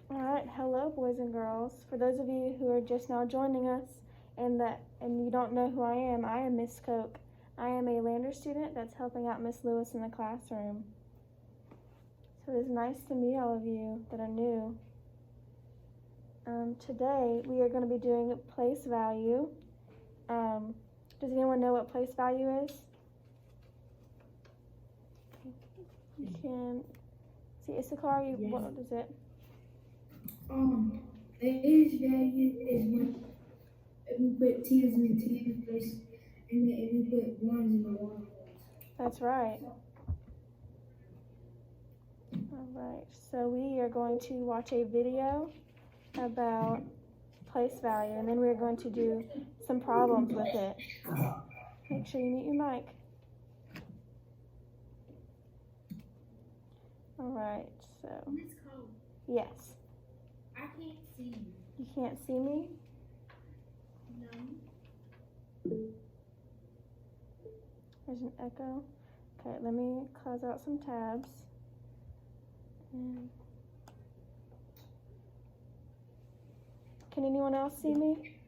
All right, hello, boys and girls. For those of you who are just now joining us and you don't know who I am Miss Coke. I am a Lander student that's helping out Miss Lewis in the classroom. So it is nice to meet all of you that are new. Today we are going to be doing place value. Does anyone know what place value is? You can see Issachar. Yes. What is it? Place value is when we put tens in the tens place, and then we put ones in the one place. That's right. All right, so we are going to watch a video about place value, and then we're going to do some problems with it. Make sure you mute your mic. All right, so. Miss Cole, yes. I can't see you. You can't see me? No. There's an echo. Okay, let me close out some tabs. And can anyone else see me?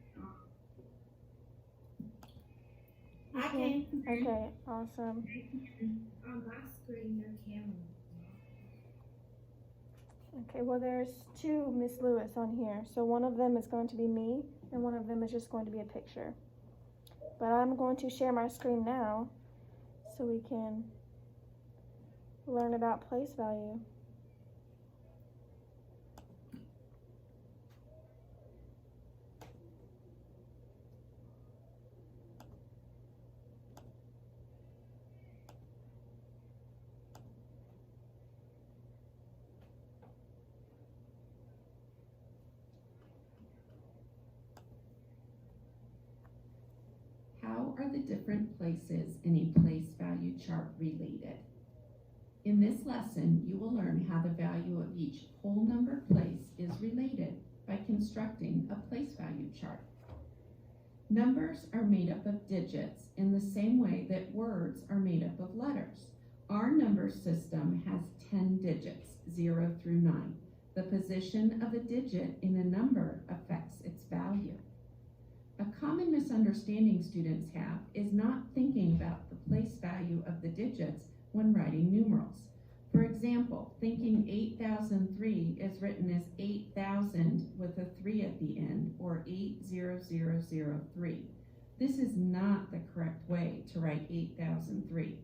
I can. Okay, awesome. On my screen, no camera. Okay, well there's two Miss Lewis on here. So one of them is going to be me, and one of them is just going to be a picture. But I'm going to share my screen now so we can learn about place value. How are the different places in a place value chart related? In this lesson, you will learn how the value of each whole number place is related by constructing a place value chart. Numbers are made up of digits in the same way that words are made up of letters. Our number system has 10 digits, 0 through 9. The position of a digit in a number affects its value. A common misunderstanding students have is not thinking about the place value of the digits when writing numerals. For example, thinking 8003 is written as 8000 with a 3 at the end, or 80003. This is not the correct way to write 8003.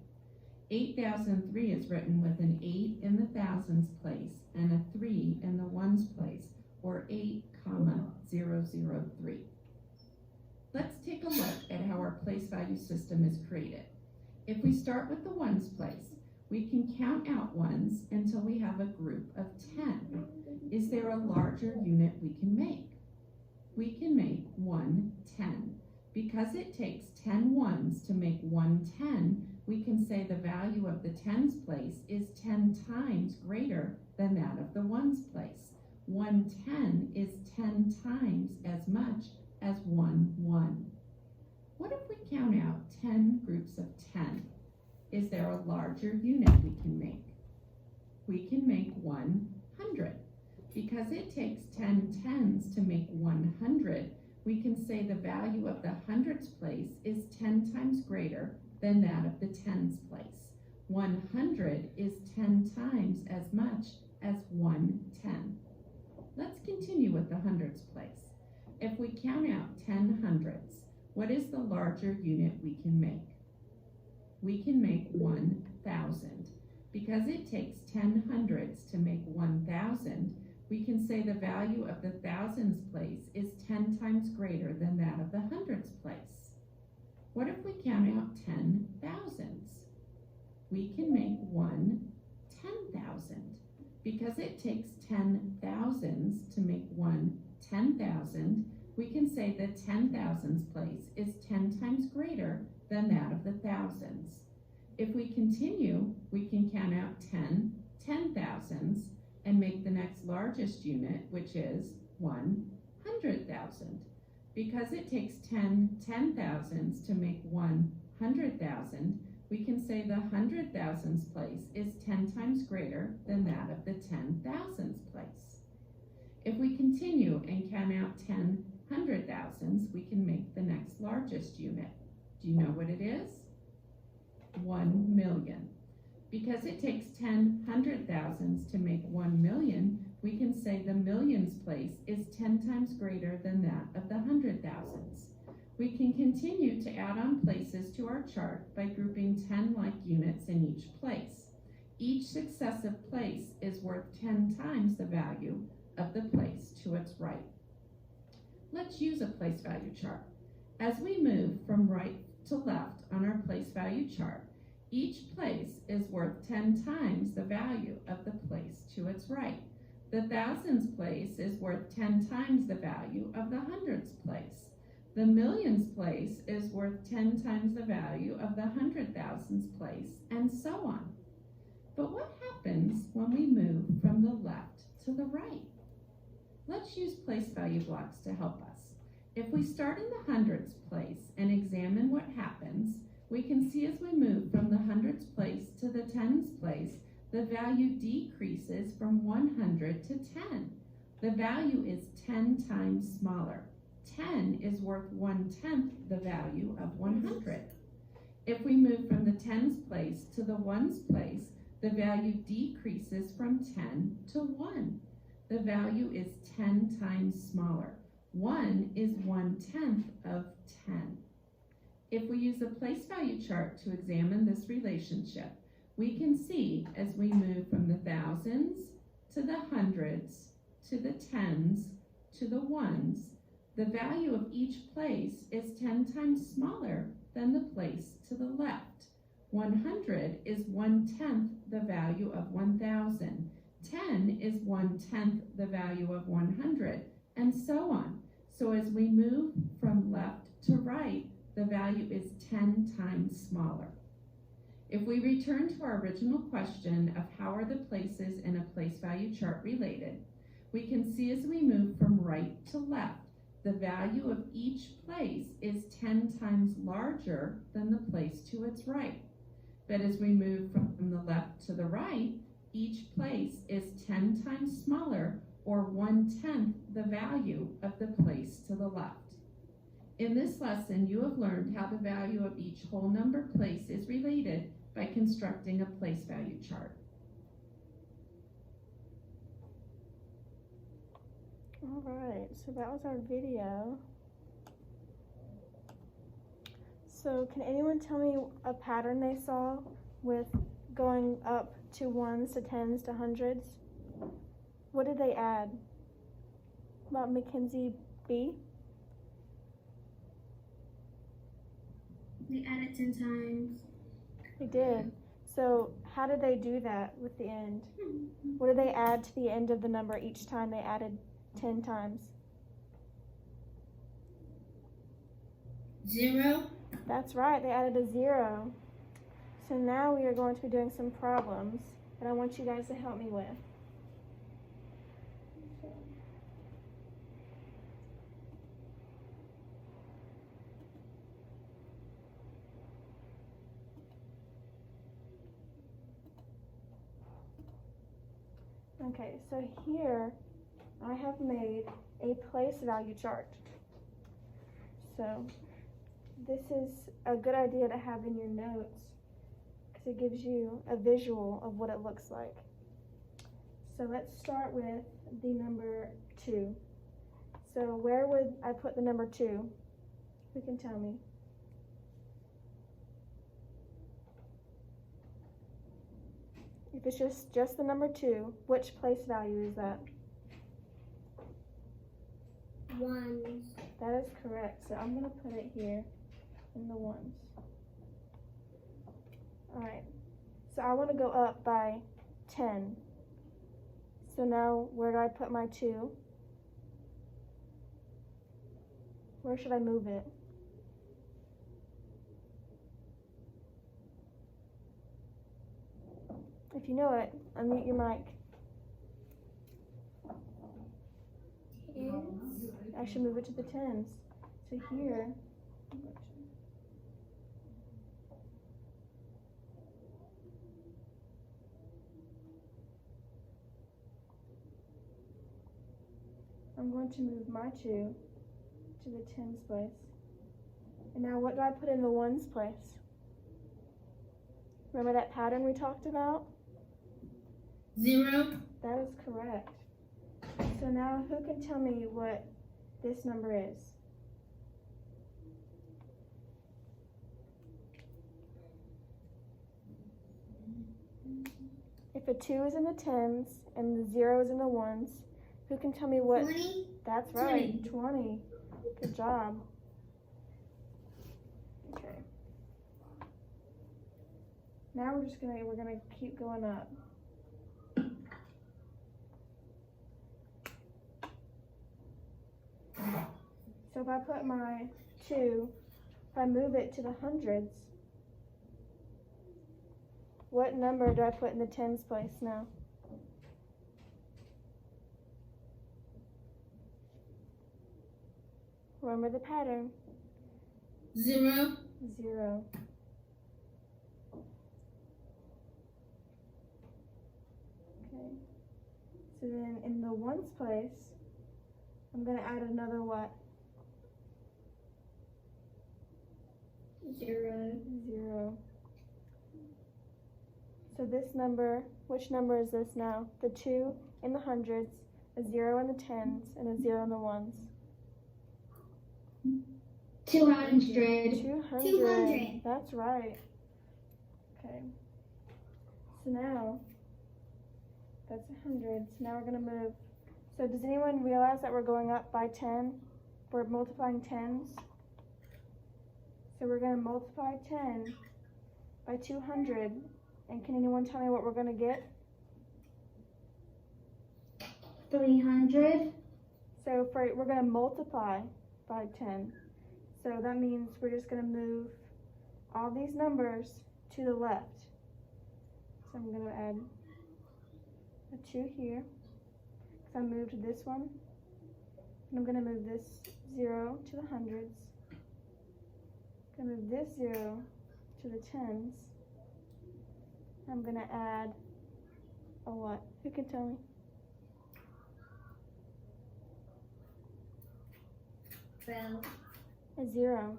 8003 is written with an 8 in the thousands place and a 3 in the ones place, or 8,003. Let's take a look at how our place value system is created. If we start with the ones place, we can count out ones until we have a group of 10. Is there a larger unit we can make? We can make 1 10. Because it takes 10 ones to make 1 10, we can say the value of the tens place is 10 times greater than that of the ones place. 1 10 is 10 times as much as 1 1. What if we count out 10 groups of 10? Is there a larger unit we can make? We can make 100. Because it takes 10 tens to make 100, we can say the value of the hundreds place is 10 times greater than that of the tens place. 100 is 10 times as much as 110. Let's continue with the hundreds place. If we count out 10 hundreds, what is the larger unit we can make? We can make 1,000. Because it takes 10 hundreds to make 1,000, we can say the value of the thousands place is 10 times greater than that of the hundreds place. What if we count out 10 thousands? We can make 10,000. Because it takes 10 thousands to make 10,000, we can say the 10,000s place is 10 times greater than that of the thousands. If we continue, we can count out 10 10,000s and make the next largest unit, which is 100,000. Because it takes 10 10,000s to make 100,000, we can say the 100,000s place is 10 times greater than that of the 10,000s place. If we continue and count out 10 hundred thousands, we can make the next largest unit. Do you know what it is? 1 million. Because it takes 10 hundred thousands to make 1 million, we can say the millions place is 10 times greater than that of the hundred thousands. We can continue to add on places to our chart by grouping 10 like units in each place. Each successive place is worth 10 times the value of the place to its right. Let's use a place value chart. As we move from right to left on our place value chart, each place is worth 10 times the value of the place to its right. The thousands place is worth 10 times the value of the hundreds place. The millions place is worth 10 times the value of the hundred thousands place, and so on. But what happens when we move from the left to the right? Let's use place value blocks to help us. If we start in the hundreds place and examine what happens, we can see as we move from the hundreds place to the tens place, the value decreases from 100 to 10. The value is 10 times smaller. 10 is worth 1/10 the value of 100. If we move from the tens place to the ones place, the value decreases from 10 to 1. The value is 10 times smaller. 1 is 1/10 of 10. If we use a place value chart to examine this relationship, we can see as we move from the thousands to the hundreds to the tens to the ones, the value of each place is 10 times smaller than the place to the left. 100 is 1/10 the value of 1,000. 10 is 1/10 the value of 100, and so on. So as we move from left to right, the value is 10 times smaller. If we return to our original question of how are the places in a place value chart related, we can see as we move from right to left, the value of each place is 10 times larger than the place to its right. But as we move from the left to the right, each place is 10 times smaller, or 1/10 the value of the place to the left. In this lesson, you have learned how the value of each whole number place is related by constructing a place value chart. All right, so that was our video. So can anyone tell me a pattern they saw with going up to ones to tens to hundreds? What did they add? About Mackenzie B? They added 10 times. They did. So how did they do that with the end? What did they add to the end of the number each time they added 10 times? 0. That's right, they added a 0. So now we are going to be doing some problems that I want you guys to help me with. Okay, so here I have made a place value chart. So this is a good idea to have in your notes because it gives you a visual of what it looks like. So let's start with the number 2. So where would I put the number 2? Who can tell me? If it's just the number 2, which place value is that? 1s. That is correct. So I'm going to put it here in the ones. Alright. So I want to go up by 10. So now where do I put my 2? Where should I move it? If you know it, unmute your mic. I should move it to the tens. So here, I'm going to move my 2 to the tens place. And now what do I put in the ones place? Remember that pattern we talked about? 0. That is correct. So now who can tell me what this number is? If a 2 is in the tens and the 0 is in the ones, who can tell me what? 20. That's right, 20. Good job. Okay. Now we're gonna keep going up. So if I put my 2, if I move it to the hundreds, what number do I put in the tens place now? Remember the pattern. 0. 0. Okay. So then in the ones place, I'm going to add another what? 0. 0. So this number, which number is this now? The 2 in the hundreds, a 0 in the tens, and a 0 in the ones. 200. 200. That's right. Okay. So now, that's 100. So now we're going to move. So does anyone realize that we're going up by 10? We're multiplying tens. So we're going to multiply 10 by 200. And can anyone tell me what we're going to get? 300. So we're going to multiply by 10. So that means we're just going to move all these numbers to the left. So I'm going to add a 2 here. So I moved this one. And I'm going to move this 0 to the hundreds. I'm going to move this 0 to the tens. I'm going to add a what? Who can tell me? 12. A 0.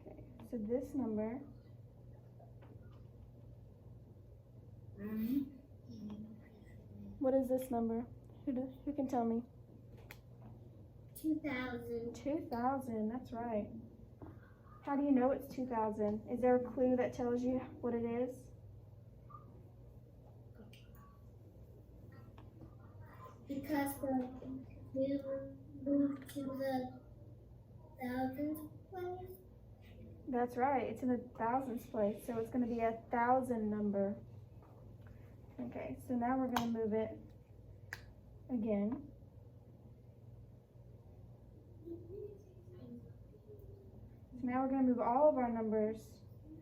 Okay, so this number, what is this number? Who can tell me? 2000. 2,000, that's right. How do you know it's 2,000? Is there a clue that tells you what it is? Because we moved to the thousands place. That's right, it's in the thousands place, so it's going to be a 1,000 number. Okay, so now we're going to move it again. So now we're going to move all of our numbers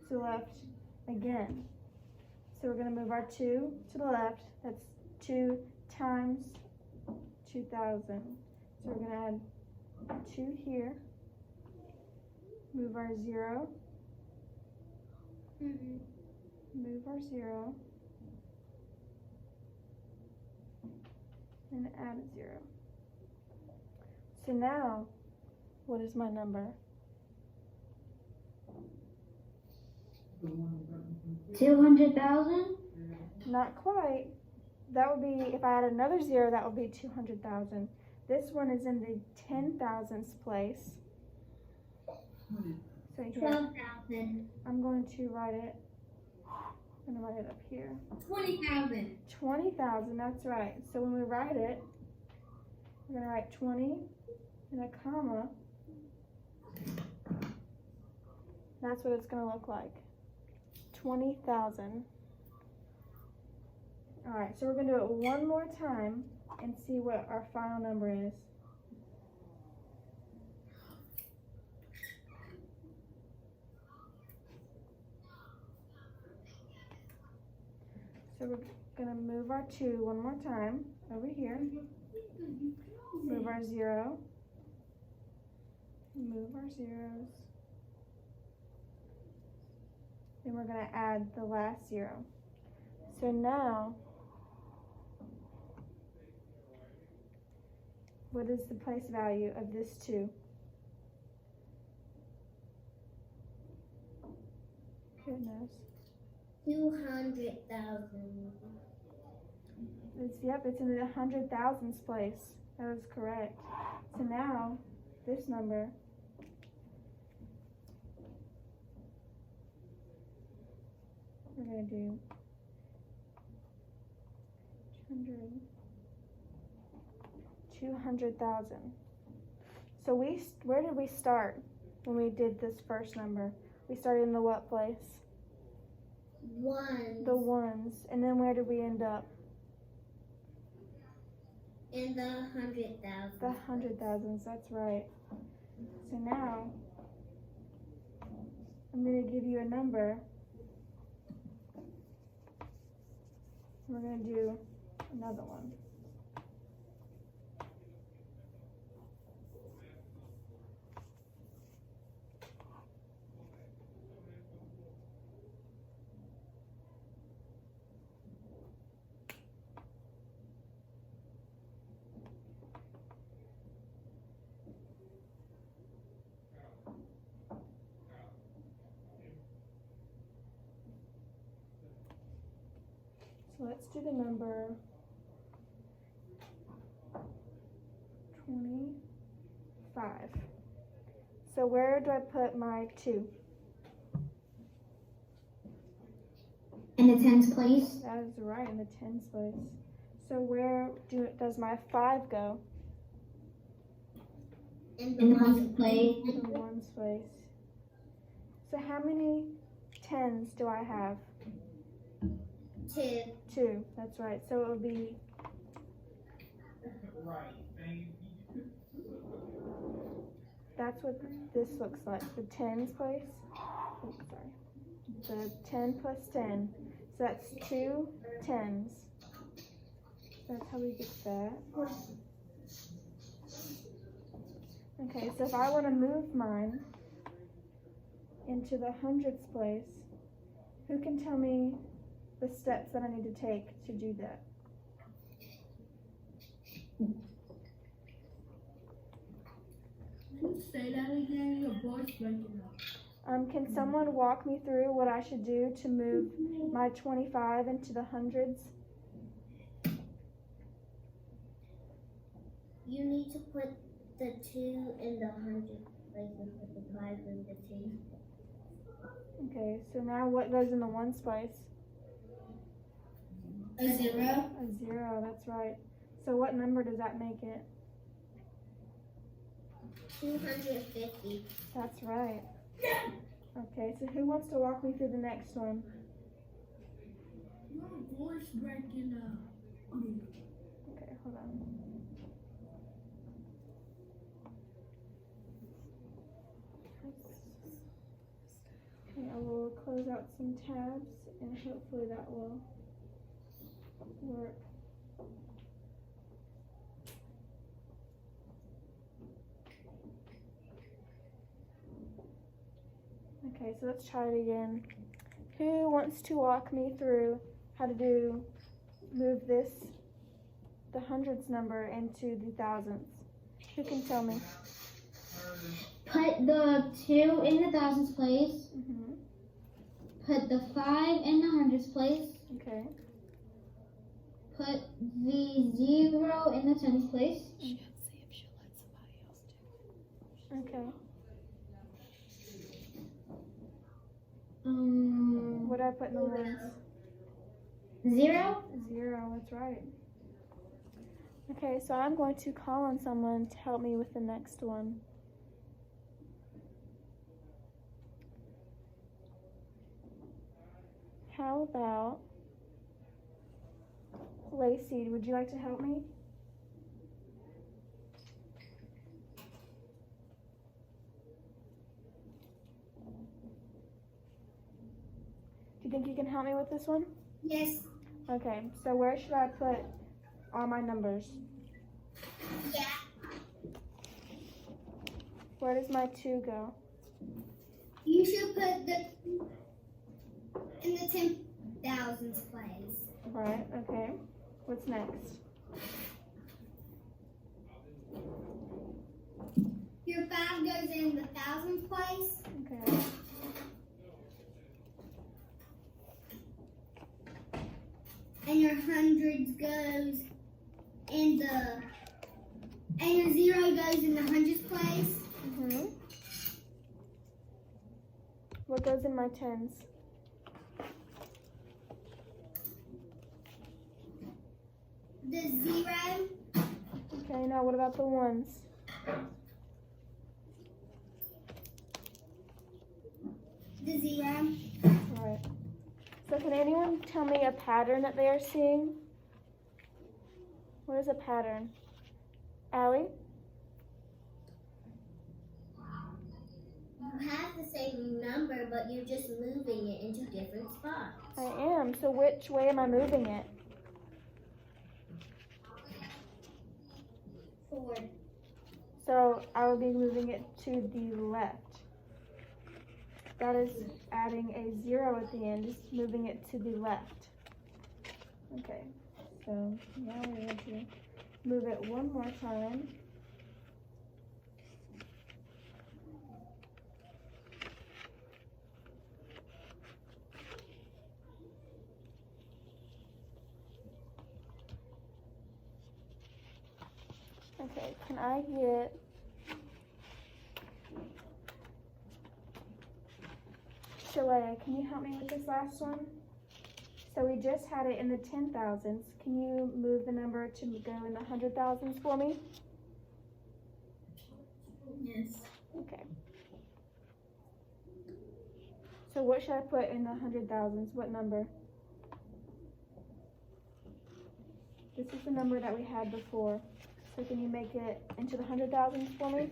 to the left again. So we're going to move our 2 to the left. That's 2 times 2,000. So we're going to add 2 here. Move our 0. Move our 0. And add a 0. So now, what is my number? 200,000. Not quite. That would be, if I add another 0, that would be 200,000. This one is in the 10,000s place. So here, 12,000. I'm going to write it. I'm going to write it up here. 20,000. 20,000, that's right. So when we write it, we're going to write 20 and a comma. That's what it's going to look like. 20,000. All right, so we're going to do it one more time and see what our final number is. So we're going to move our 2 one more time over here. Move our 0. Move our zeros. Then we're going to add the last 0. So now, What is the place value of this 2? Who knows? 200,000. It's in the 100,000s place. That is correct. So now, this number. We're going to do 200,000. So where did we start when we did this first number? We started in the what place? Ones. The ones. And then where did we end up? In the 100,000. The 100,000s, that's right. So now, I'm going to give you a number. We're going to do another one. So let's do the number 25. So where do I put my 2? In the tens place. That is right, in the tens place. So where does my 5 go? In the ones place. In the ones place. So how many tens do I have? 2. 2, that's right. So it would be that's what this looks like. The tens place. Oh, sorry. The 10 plus 10. So that's 2 tens. That's how we get that. Okay, so if I want to move mine into the hundreds place, who can tell me the steps that I need to take to do that? Can you say that again? Your voice breaking up. Can someone walk me through what I should do to move my 25 into the hundreds? You need to put the 2 in the 100 place and put the 5 in the 2. Okay, so now what goes in the ones place? A 0. A 0, that's right. So what number does that make it? 250. That's right. Okay, so who wants to walk me through the next one? Your voice breaking up. Okay, hold on. Okay, I will close out some tabs and hopefully that will work. Okay, so let's try it again. Who wants to walk me through how to move the hundreds number into the thousands? Who can tell me? Put the 2 in the thousands place. Mm-hmm. Put the 5 in the hundreds place. Okay. Put the 0 in the tens place. Okay. What did I put in the ones? 0. 0, that's right. Okay, so I'm going to call on someone to help me with the next one. How about Lacey, would you like to help me? Do you think you can help me with this one? Yes. Okay, so where should I put all my numbers? Yeah. Where does my 2 go? You should put the in the 10,000s place. Right, okay. What's next? 5 goes in the thousands place. Okay. And your hundreds goes in the, and your 0 goes in the hundreds place. Mhm. What goes in my tens? The 0, Okay, now what about the ones? the 0. Alright. So can anyone tell me a pattern that they are seeing? What is a pattern? Allie? You have the same number, but you're just moving it into different spots. I am. So which way am I moving it? Forward. So I will be moving it to the left. That is adding a 0 at the end, just moving it to the left. Okay, so now we're going to move it one more time. Okay, can I get Shalea, can you help me with this last one? So we just had it in the 10,000s. Can you move the number to go in the 100,000s for me? Yes. Okay. So what should I put in the 100,000s? What number? This is the number that we had before. So can you make it into the 100,000s for me?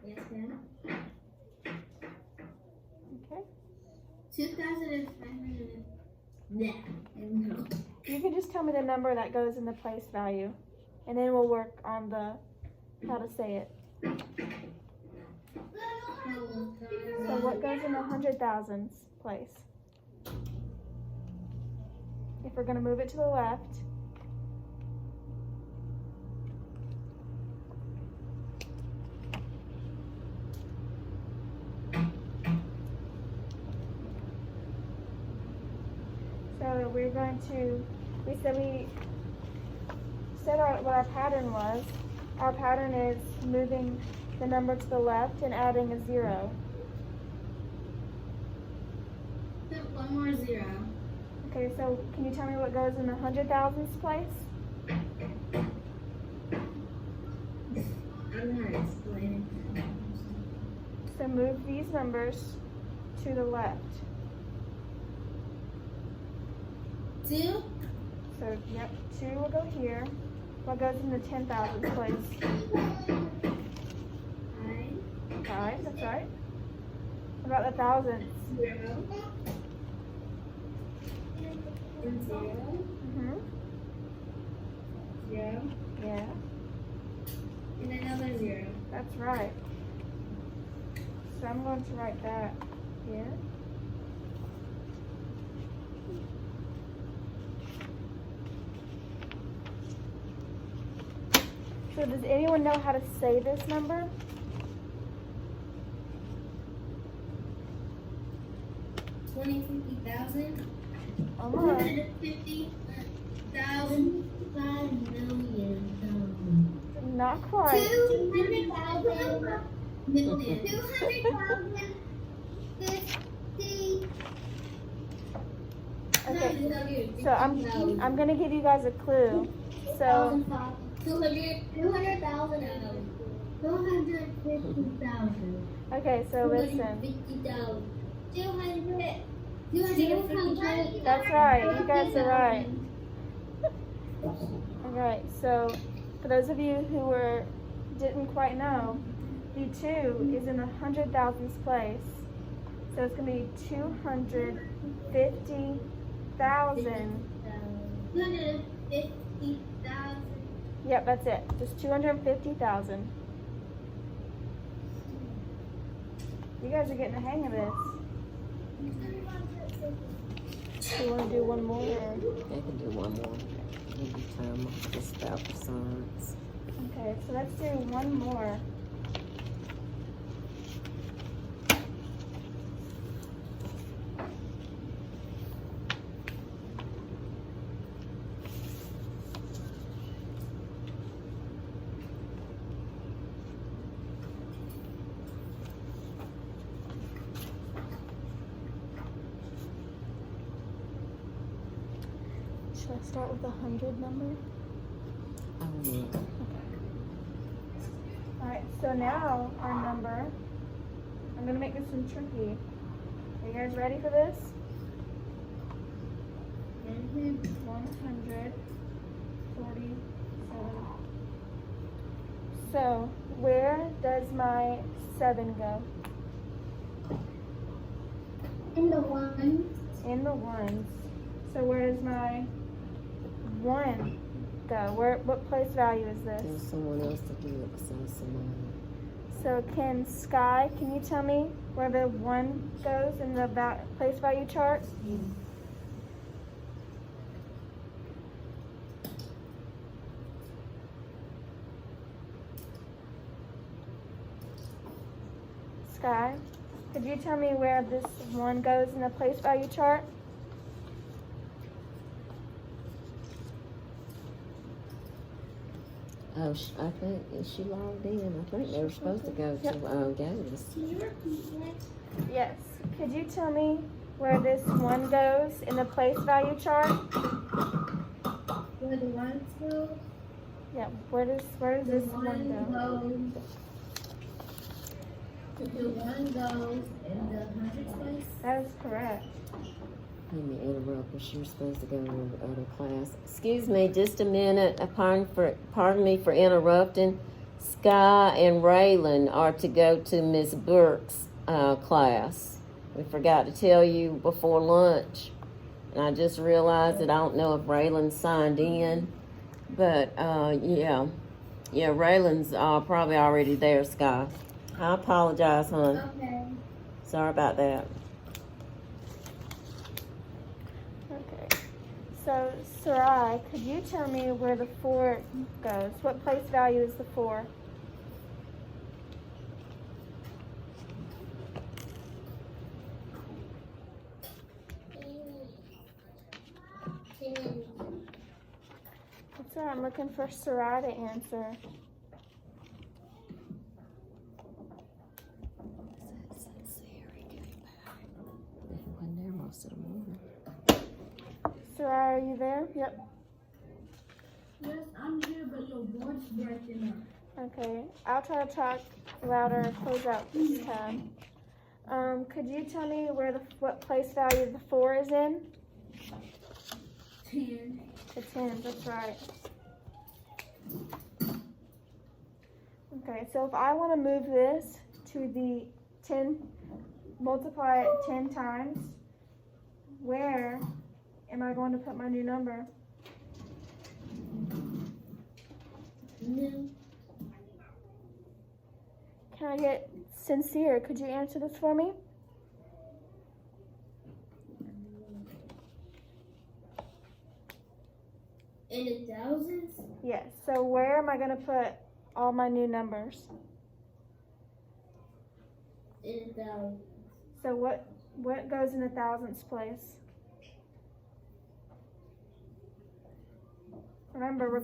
Yes, ma'am. Okay. 2,500. Yeah. No. You can just tell me the number that goes in the place value, and then we'll work on the how to say it. So what goes in the 100,000s place? If we're gonna move it to the left, so we're going to, we said what our pattern was. Our pattern is moving the number to the left and adding a 0. Put one more 0. Okay, so can you tell me what goes in the 100,000s place? I don't know how to explain So move these numbers to the left. it. 2. So, yep, 2 will go here. What goes in the 10,000s place? 5, that's right. What about the thousands? 0. And 0. Mm-hmm. 0. Yeah, And another 0. that's right. So I'm going to write that here. So does anyone know how to say this number? $20,000. Almost. 150,000. 5 million. Not quite. 200,000 million. 200,000. 50. Okay. So I'm gonna give you guys a clue. So 200,000. 250,000. okay, so listen. 250,000. 250,000. That's right. You guys are right. Alright, so for those of you who didn't quite know, the 2 is in the 100,000s place. So it's gonna be 250,000. 250,000. Yep, that's it. Just 250,000. You guys are getting the hang of this. Do you want to do one more? Or? They can do one more. Maybe time the stop signs. Okay, so let's do one more. Should I start with the 100 number? Alright, so now our number, I'm going to make this one tricky. Are you guys ready for this? 147. So, where does my 7 go? And the one. In the ones. So where does my 1 go? What place value is this? There's someone else to do it besides Simone. So can you tell me where the 1 goes in the place value chart? Sky, could you tell me where this 1 goes in the place value chart? Oh, I think, is she logged in? I think they were supposed to go to Gavis. Can you repeat that? Yes. Could you tell me where this 1 goes in the place value chart? Where the ones go, Yeah, where does the this one 1 go? the one goes in the hundreds place. That is correct. Let me interrupt, but you're supposed to go to the other class. Excuse me, just a minute. Pardon me for interrupting. Sky and Raylan are to go to Miss Burke's class. We forgot to tell you before lunch. And I just realized that I don't know if Raylan signed in. But, yeah, Raylan's probably already there, Sky. I apologize, hon. Okay. Sorry about that. Okay. So, Sarai, could you tell me where the 4 goes? What place value is the 4? That's all right. I'm looking for Sarai to answer. They wasn't there most of the morning. Sarai, are you there? Yep. Yes, I'm here, but your voice breaking up. Okay. I'll try to talk louder and close out this time. Could you tell me what place value the 4 is in? 10. The 10, that's right. Okay, so if I want to move this to the 10, multiply it 10 times, where am I going to put my new number? New. Can I get Sincere? Could you answer this for me? In the thousands? Yes. So where am I going to put all my new numbers? In the thousands. So what goes in the thousandths place? Remember, we're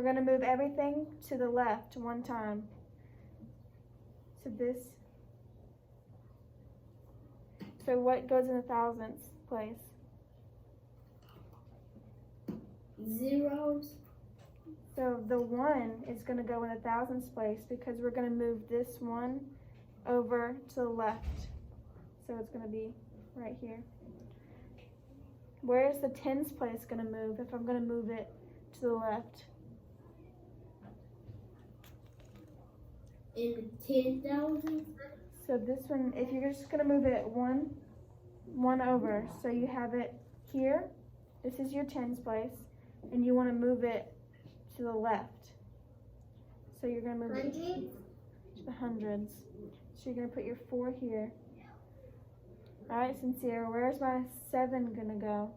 gonna move everything to the left 1 time. So this. So what goes in the thousandths place? Zeros. So the 1 is gonna go in the thousandths place because we're gonna move this 1 over to the left. So it's gonna be right here. Where is the tens place gonna move if I'm gonna move it to the left? In the 10,000s? So this one, if you're just gonna move it one over, so you have it here, this is your tens place, and you wanna move it to the left. So you're gonna move it to the hundreds. So you're gonna put your 4 here. Alright, Sincere, where's my 7 gonna go?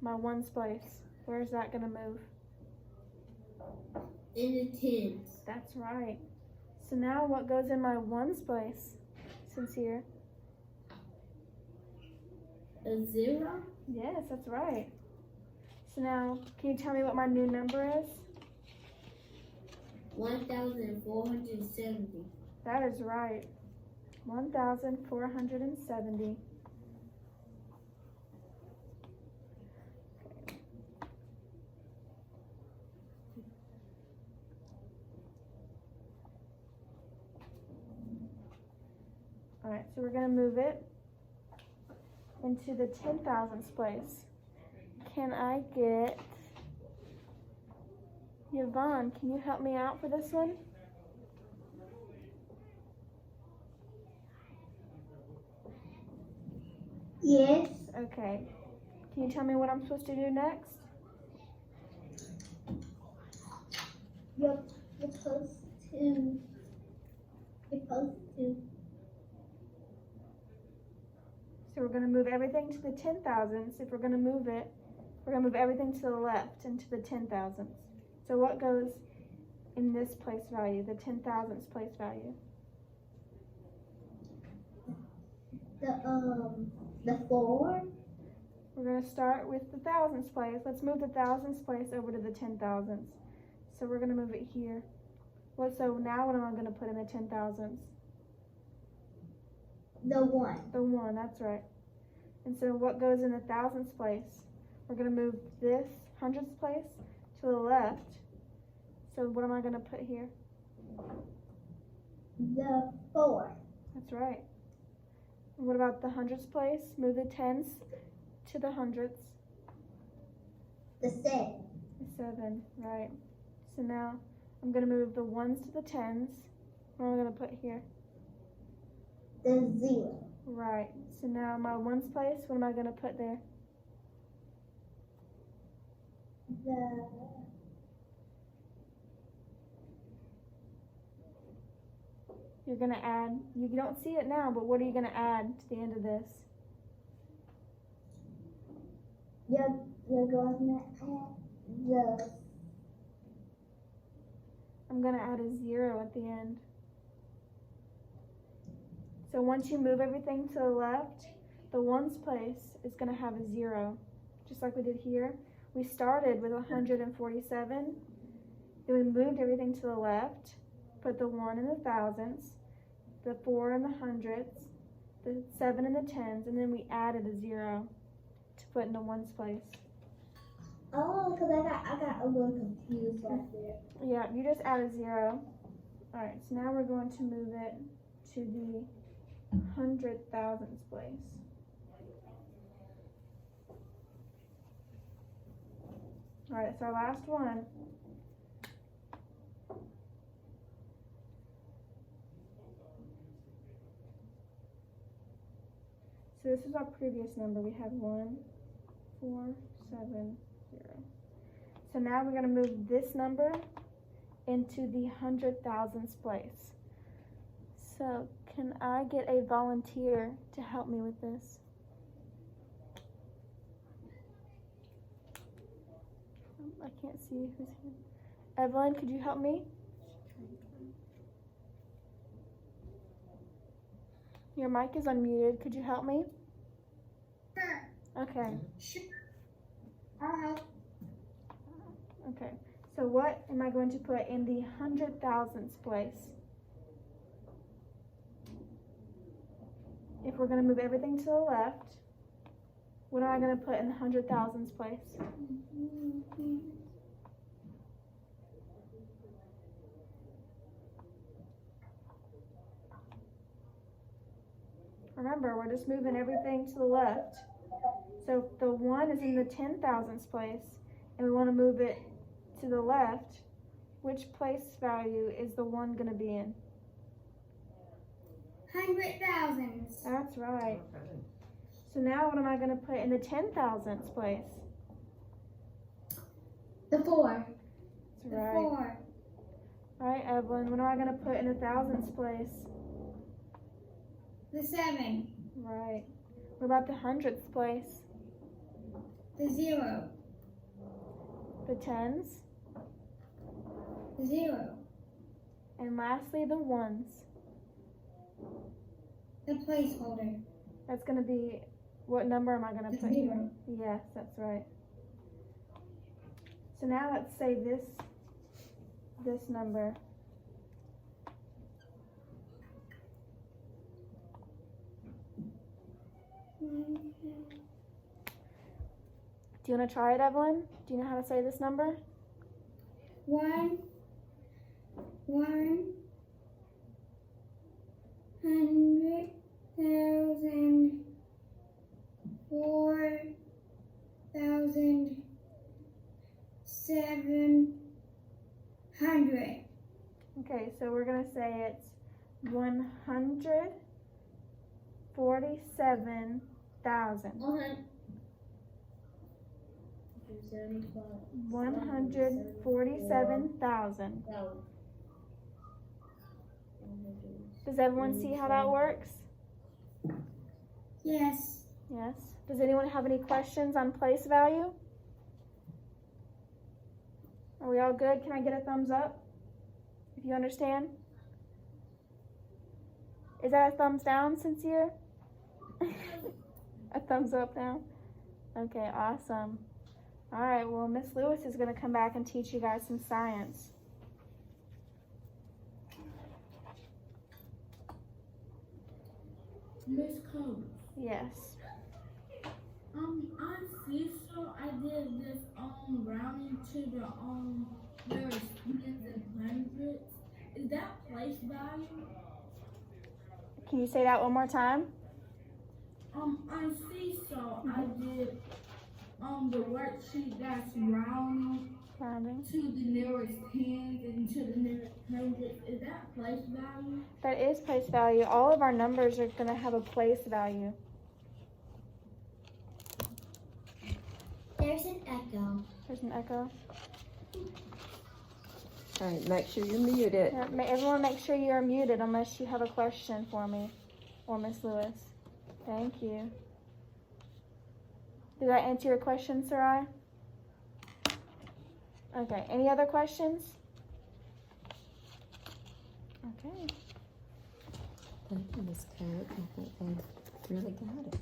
My 1's place. Where's that gonna move? in the tens. That's right. So now what goes in my ones place? Sincere. A 0? Yes, that's right. So now, can you tell me what my new number is? 1,470. That is right. 1,470. Alright, so we're going to move it into the 10,000s place. Can I get Yvonne? Can you help me out for this one? Yes. Okay. Can you tell me what I'm supposed to do next? You're supposed to. So we're going to move everything to the 10,000s. If we're going to move it, we're going to move everything to the left into the 10,000s. So what goes in this place value, the 10,000s place value? The 4. We're going to start with the thousands place. Let's move the thousands place over to the 10,000s. So we're going to move it here. So now what am I going to put in the 10,000s? The 1. The 1, that's right. And so what goes in the thousands place? We're going to move this hundreds place to the left. So what am I going to put here? The 4. That's right. And what about the hundreds place? Move the tens to the hundreds. The 7. The 7, right. So now I'm going to move the ones to the tens. What am I going to put here? The 0. Right. So now my ones place, what am I going to put there? You're going to add, you don't see it now, but what are you going to add to the end of this? You're going to add the. I'm going to add a 0 at the end. So once you move everything to the left, the ones place is going to have a 0, just like we did here. We started with 147, then we moved everything to the left, put the 1 in the thousands, the 4 in the hundreds, the 7 in the tens, and then we added a 0 to put in the ones place. Oh, because I got a little confused right there. Yeah, you just add a 0. Alright, so now we're going to move it to the 100,000s place. Alright, it's our last one. So this is our previous number. We had 1, 4, 7, 0. So now we're going to move this number into the 100,000s place. So can I get a volunteer to help me with this? I can't see who's here. Evelyn, could you help me? Your mic is unmuted. Could you help me? Sure. Okay. Sure. I'll help. Okay. So what am I going to put in the 100,000s place? If we're going to move everything to the left, what am I going to put in the 100,000s place? Remember, we're just moving everything to the left. So if the 1 is in the 10,000s place, and we want to move it to the left, which place value is the 1 going to be in? 100,000. That's right. So now what am I going to put in the 10,000s place? The 4. That's The right. 4. All right, Evelyn, what am I going to put in the thousands place? The 7. Right. What about the hundredths place? The 0. The tens? 0. And lastly, the ones. The placeholder. That's going to be, what number am I going to The put here? 0. Yes, that's right. So now let's say this number. Do you want to try it, Evelyn? Do you know how to say this number? 1, 100,000, 4,000, 700. Okay, so we're going to say it's 147,000. 147,000. Does everyone see how that works? Yes. Yes. Does anyone have any questions on place value? Are we all good? Can I get a thumbs up if you understand? Is that a thumbs down, Sincere? A thumbs up now? Okay, awesome. All right, well, Miss Lewis is going to come back and teach you guys some science. Miss Coach, Yes. on Cecil, I did this rounding to the nearest tens and hundreds. Is that place value? Can you say that one more time? On Cecil, I did the worksheet that's rounding Rounding. to the nearest tens and to the nearest hundreds. Is that place value? That is place value. All of our numbers are going to have a place value. There's an echo. There's an echo. All right, make sure you're muted. Yeah, everyone make sure you are muted unless you have a question for me or Miss Lewis. Thank you. Did I answer your question, Sarai? Okay, any other questions? Okay. Thank you, Miss Cook. I think they really got it.